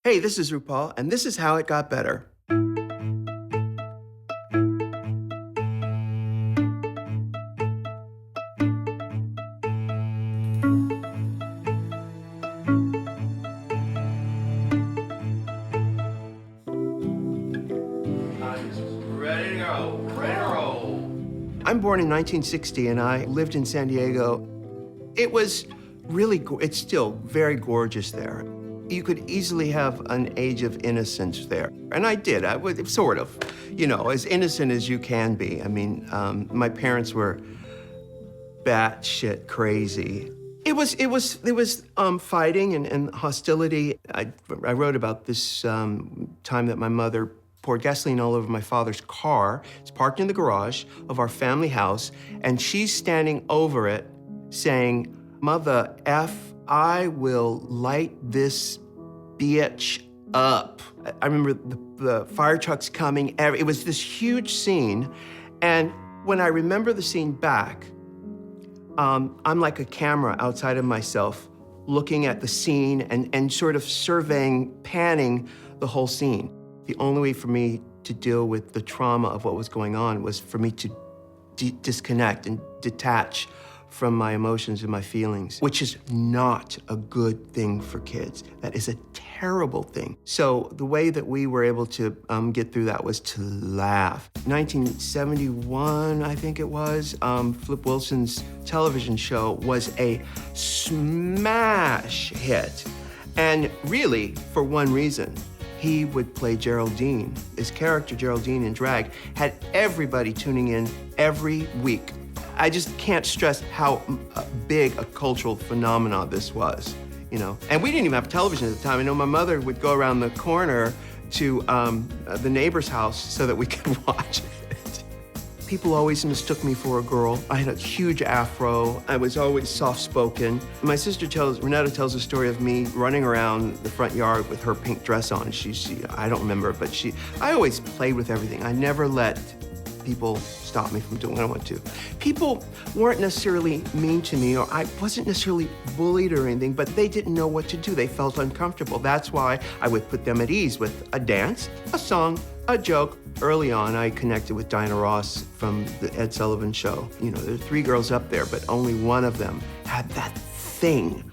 Hey, this is RuPaul, and this is how it got better. Ready to go. Ready to roll. I'm born in 1960, and I lived in San Diego. It was really, it's still very gorgeous there. You could easily have an age of innocence there. And I did, I was sort of, as innocent as you can be. I mean, my parents were batshit crazy. It was fighting and hostility. I wrote about this time that my mother poured gasoline all over my father's car. It's parked in the garage of our family house, and she's standing over it saying, "Mother F, I will light this bitch up." I remember the fire trucks coming. It was this huge scene, and when I remember the scene back, I'm like a camera outside of myself, looking at the scene and sort of surveying, panning the whole scene. The only way for me to deal with the trauma of what was going on was for me to disconnect and detach from my emotions and my feelings, which is not a good thing for kids. That is a terrible thing. So the way that we were able to get through that was to laugh. 1971, I think it was, Flip Wilson's television show was a smash hit. And really, for one reason. He would play Geraldine. His character, Geraldine in drag, had everybody tuning in every week. I just can't stress how big a cultural phenomenon this was, And we didn't even have television at the time. I know my mother would go around the corner to the neighbor's house so that we could watch it. People always mistook me for a girl. I had a huge afro. I was always soft-spoken. My sister Renetta tells a story of me running around the front yard with her pink dress on. I don't remember, but I always played with everything. I never let people stop me from doing what I want to. People weren't necessarily mean to me, or I wasn't necessarily bullied or anything, but they didn't know what to do. They felt uncomfortable. That's why I would put them at ease with a dance, a song, a joke. Early on, I connected with Dinah Ross from the Ed Sullivan Show. There are 3 girls up there, but only one of them had that thing.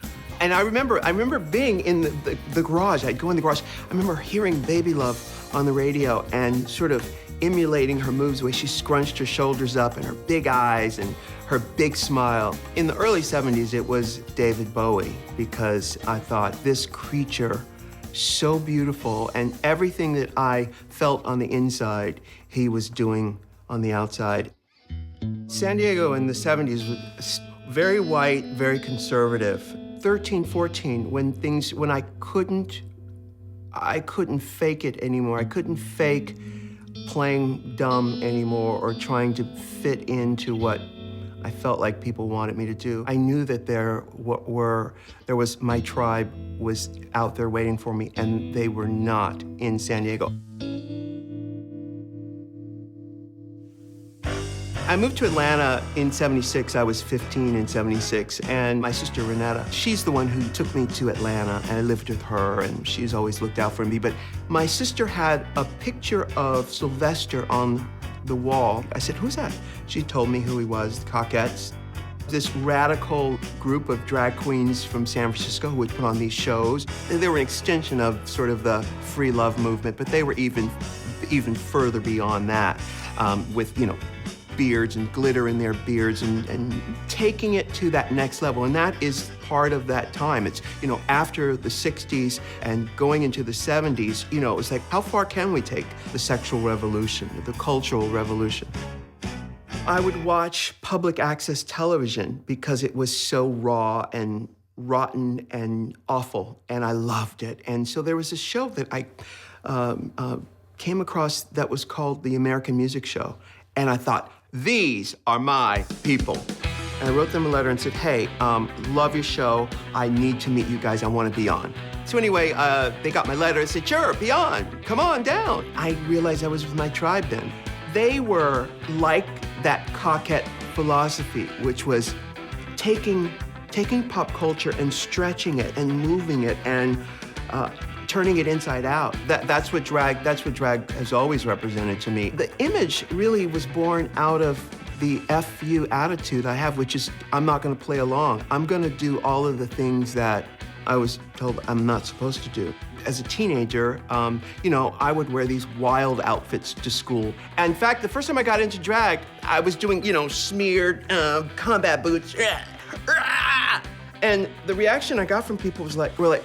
And I remember being in the garage. I'd go in the garage. I remember hearing Baby Love on the radio and sort of emulating her moves, the way she scrunched her shoulders up and her big eyes and her big smile. In the early 70s, it was David Bowie, because I thought, this creature, so beautiful, and everything that I felt on the inside, he was doing on the outside. San Diego in the 70s was very white, very conservative. 13, 14, when I couldn't fake it anymore. I couldn't fake playing dumb anymore or trying to fit into what I felt like people wanted me to do. I knew that my tribe was out there waiting for me, and they were not in San Diego. I moved to Atlanta in 76. I was 15 in 76, and my sister Renetta, she's the one who took me to Atlanta, and I lived with her, and she's always looked out for me. But my sister had a picture of Sylvester on the wall. I said, "Who's that?" She told me who he was, the Coquettes. This radical group of drag queens from San Francisco who would put on these shows. They were an extension of sort of the free love movement, but they were even further beyond that, with, beards and glitter in their beards and taking it to that next level. And that is part of that time. It's, after the 60s and going into the 70s, it was like, how far can we take the sexual revolution, the cultural revolution? I would watch public access television because it was so raw and rotten and awful, and I loved it. And so there was a show that I came across that was called The American Music Show. And I thought, these are my people. And I wrote them a letter and said, hey, love your show. I need to meet you guys. I want to be on. So anyway, they got my letter and said, sure, be on. Come on down. I realized I was with my tribe then. They were like that Coquette philosophy, which was taking pop culture and stretching it and moving it and turning it inside out. That's what drag has always represented to me. The image really was born out of the F you attitude I have, which is I'm not gonna play along. I'm gonna do all of the things that I was told I'm not supposed to do. As a teenager, I would wear these wild outfits to school. And in fact, the first time I got into drag, I was doing, smeared combat boots. And the reaction I got from people was like, oh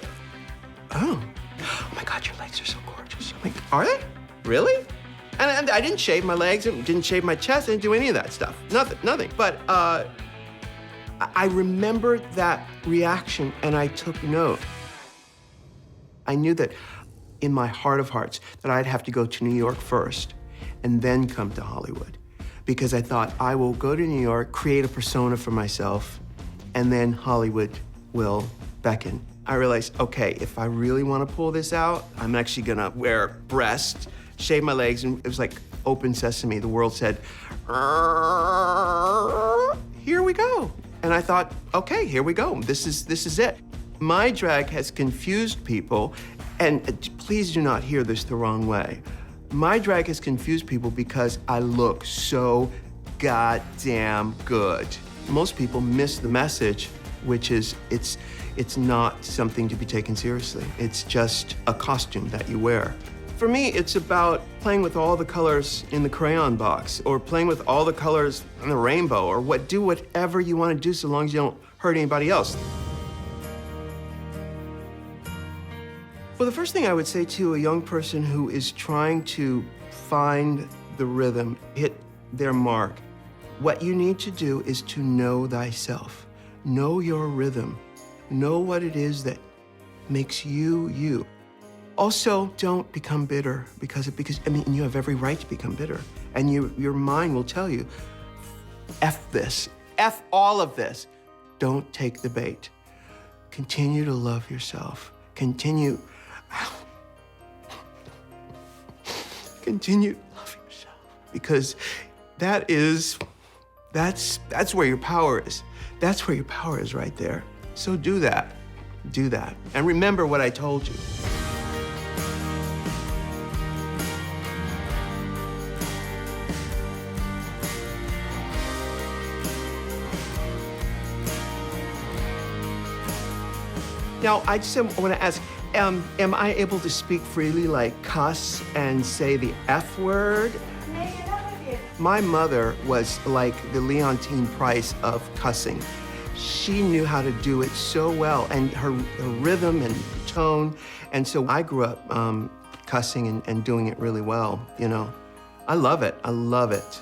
my God, your legs are so gorgeous. I'm like, are they? Really? And I didn't shave my legs, and didn't shave my chest, I didn't do any of that stuff. Nothing. But I remembered that reaction and I took note. I knew that in my heart of hearts that I'd have to go to New York first and then come to Hollywood. Because I thought I will go to New York, create a persona for myself, and then Hollywood will beckon. I realized, okay, if I really want to pull this out, I'm actually gonna wear breasts, shave my legs, and it was like open sesame. The world said, here we go. And I thought, okay, here we go. This is it. My drag has confused people, and please do not hear this the wrong way. My drag has confused people because I look so goddamn good. Most people miss the message, which is it's not something to be taken seriously. It's just a costume that you wear. For me, it's about playing with all the colors in the crayon box, or playing with all the colors in the rainbow, or do whatever you want to do so long as you don't hurt anybody else. Well, the first thing I would say to a young person who is trying to find the rhythm, hit their mark, what you need to do is to know thyself. Know your rhythm. Know what it is that makes you, you. Also, don't become bitter because you have every right to become bitter. And your mind will tell you, F this, F all of this. Don't take the bait. Continue to love yourself. Continue to love yourself. Because that's where your power is. That's where your power is right there. So do that. Do that. And remember what I told you. Now, I just want to ask, am I able to speak freely, like cuss and say the F word? My mother was like the Leontine Price of cussing. She knew how to do it so well, and her rhythm and tone. And so I grew up cussing and doing it really well, I love it. I love it.